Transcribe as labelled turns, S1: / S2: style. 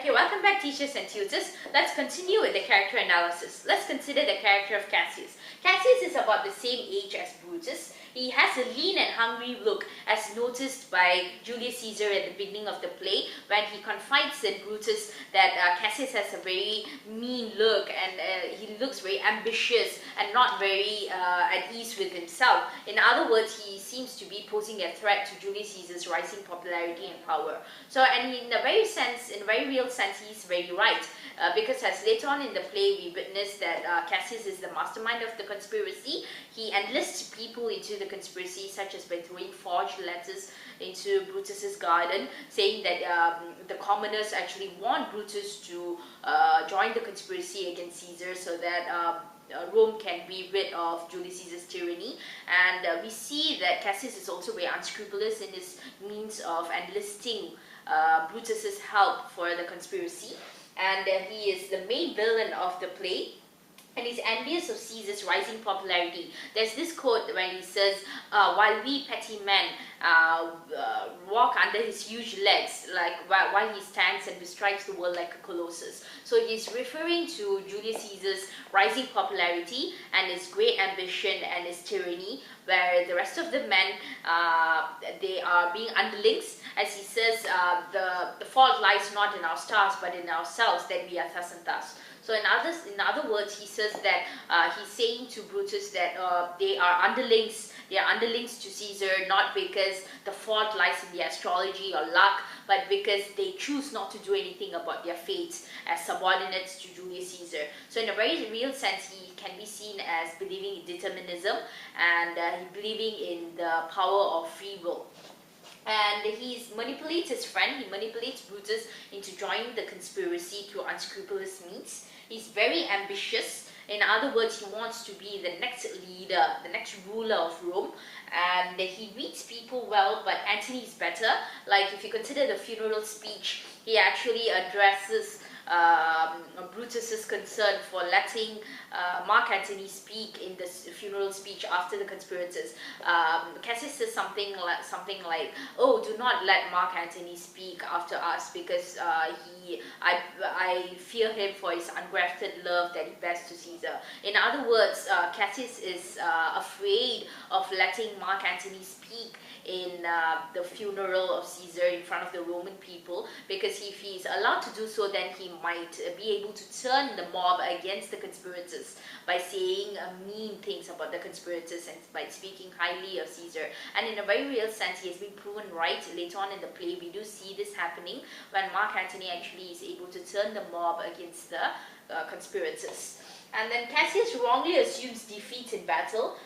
S1: Okay, welcome back teachers and tutors. Let's continue with the character analysis. Let's consider the character of Cassius. Cassius is about the same age as Brutus. He has a lean and hungry look as noticed by Julius Caesar at the beginning of the play when he confides in Brutus that Cassius has a very mean look and he looks very ambitious and not very at ease with himself. In other words, he seems to be posing a threat to Julius Caesar's rising popularity and power. So, and in a very real sense, he's very right. Because as later on in the play we witness that Cassius is the mastermind of the conspiracy. He enlists people into the conspiracy, such as by throwing forged letters into Brutus's garden, saying that the commoners actually want Brutus to join the conspiracy against Caesar so that Rome can be rid of Julius Caesar's tyranny. And we see that Cassius is also very unscrupulous in his means of enlisting Brutus's help for the conspiracy. And he is the main villain of the play, and he's envious of Caesar's rising popularity. There's this quote where he says, while we petty men walk under his huge legs, like while he stands and bestrides the world like a colossus. So he's referring to Julius Caesar's rising popularity and his great ambition and his tyranny, where the rest of the men, they are being underlings. As he says, the fault lies not in our stars but in ourselves, that we are thus and thus. So in other words, he says that he's saying to Brutus that they are underlings to Caesar, not because the fault lies in their astrology or luck, but because they choose not to do anything about their fates as subordinates to Julius Caesar. So in a very real sense, he can be seen as believing in determinism and believing in the power of free will. And he manipulates his friend, he manipulates Brutus into joining the conspiracy through unscrupulous means. He's very ambitious. In other words, he wants to be the next leader, the next ruler of Rome. And he reads people well, but Antony is better. Like if you consider the funeral speech, he actually addresses Brutus's concern for letting Mark Antony speak in the funeral speech after the conspirators. Cassius says something like, "Oh, do not let Mark Antony speak after us, because I fear him for his ungrafted love that he bears to Caesar." In other words, Cassius is afraid of letting Mark Antony speak in the funeral of Caesar in front of the Roman people, because if he's allowed to do so, then he might be able to turn the mob against the conspirators by saying mean things about the conspirators and by speaking highly of Caesar. And in a very real sense, he has been proven right. Later on in the play, we do see this happening when Mark Antony actually is able to turn the mob against the conspirators. And then Cassius wrongly assumes defeat in battle